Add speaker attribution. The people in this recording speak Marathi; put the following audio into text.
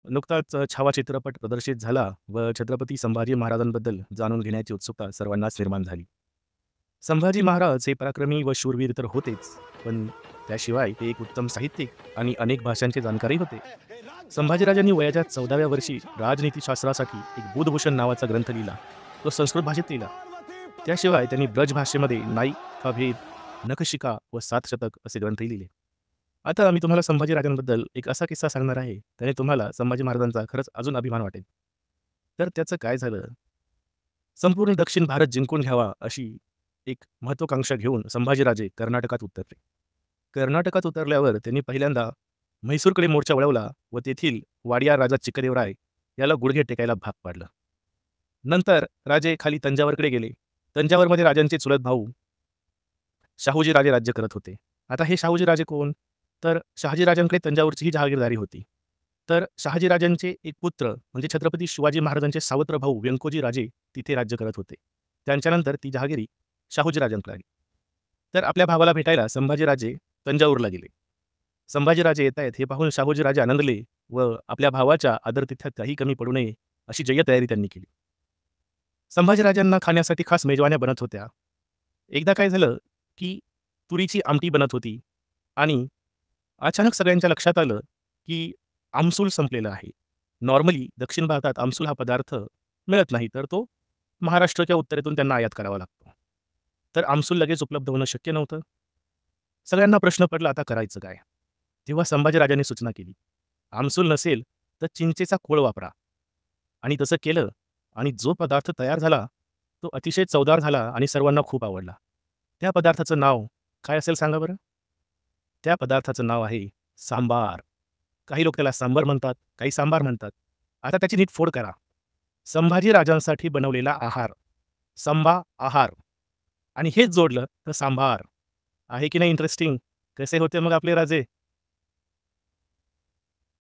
Speaker 1: नुकताच छावा चित्रपट प्रदर्शित झाला व छत्रपती संभाजी महाराजांबद्दल जाणून घेण्याची उत्सुकता सर्वांनाच निर्माण झाली. संभाजी महाराज हे पराक्रमी व शूरवीर तर होतेच, पण त्याशिवाय ते एक उत्तम साहित्यिक आणि अनेक भाषांचे जाणकारही होते. संभाजीराजांनी वयाच्या 14व्या वर्षी राजनीतीशास्त्रासाठी एक बुधभूषण नावाचा ग्रंथ लिहिला. तो संस्कृत भाषेत लिहिला. त्याशिवाय त्यांनी ब्रज भाषेमध्ये नायिका भेद, नखशिका व सातशतक असे ग्रंथही लिहिले. आता मी तुम्हाला संभाजीराजांबद्दल एक असा किस्सा सांगणार आहे, त्याने तुम्हाला संभाजी महाराजांचा खरंच अजून अभिमान वाटेल. तर त्याचं काय झालं, संपूर्ण दक्षिण भारत जिंकून घ्यावा अशी एक महत्त्वाकांक्षा घेऊन संभाजीराजे कर्नाटकात उतरले. कर्नाटकात उतरल्यावर त्यांनी पहिल्यांदा म्हैसूरकडे मोर्चा वळवला व तेथील वाडियार राजा चिक्कदेवराय याला गुडघे टेकायला भाग पाडलं. नंतर राजे खाली तंजावरकडे गेले. तंजावरमध्ये राजांचे चुलत भाऊ शाहूजी राजे राज्य करत होते. आता हे शाहूजी राजे कोण? तर शहाजीराजांकडे तंजावरची ही जहागीरदारी होती. तर शहाजीराजांचे एक पुत्र म्हणजे छत्रपती शिवाजी महाराजांचे सावत्र भाऊ व्यंकोजी राजे तिथे राज्य करत होते. त्यांच्यानंतर ती जहागिरी शाहूजी राजांकडे आली. तर आपल्या भावाला भेटायला संभाजीराजे तंजावरला गेले. संभाजीराजे येत आहेत हे पाहून शाहूजी राजे आनंदले व आपल्या भावाच्या आदरातिथ्यात काही कमी पडू नये अशी जय्यत तयारी त्यांनी केली. संभाजीराजांना खाण्यासाठी खास मेजवान्या बनत होत्या. एकदा काय झालं, की तुरीची आमटी बनत होती आणि अचानक सगळ्यांच्या लक्षात आलं, की आमसूल संपलेला आहे. नॉर्मली दक्षिण भारतात आमसूल हा पदार्थ मिळत नाही, तर तो महाराष्ट्राच्या उत्तरेतून त्यांना आयात करावा लागतो. तर आमसूल लगेच उपलब्ध होणं शक्य नव्हतं. सगळ्यांना प्रश्न पडला, आता करायचं काय? तेव्हा संभाजीराजांनी सूचना केली, आमसूल नसेल तर चिंचेचा खोळ वापरा. आणि तसं केलं आणि जो पदार्थ तयार झाला, तो अतिशय चवदार झाला आणि सर्वांना खूप आवडला. त्या पदार्थाचं नाव काय असेल सांगा बरं? त्या पदार्थाचं नाव आहे सांबार. काही लोक त्याला सांबर म्हणतात, काही सांबार म्हणतात. आता त्याची नीट फोड करा. संभाजी राजांसाठी बनवलेला आहार, संभा आहार आणि हेच जोडलं तर सांभार. आहे की नाही इंटरेस्टिंग? कसे होते मग आपले राजे?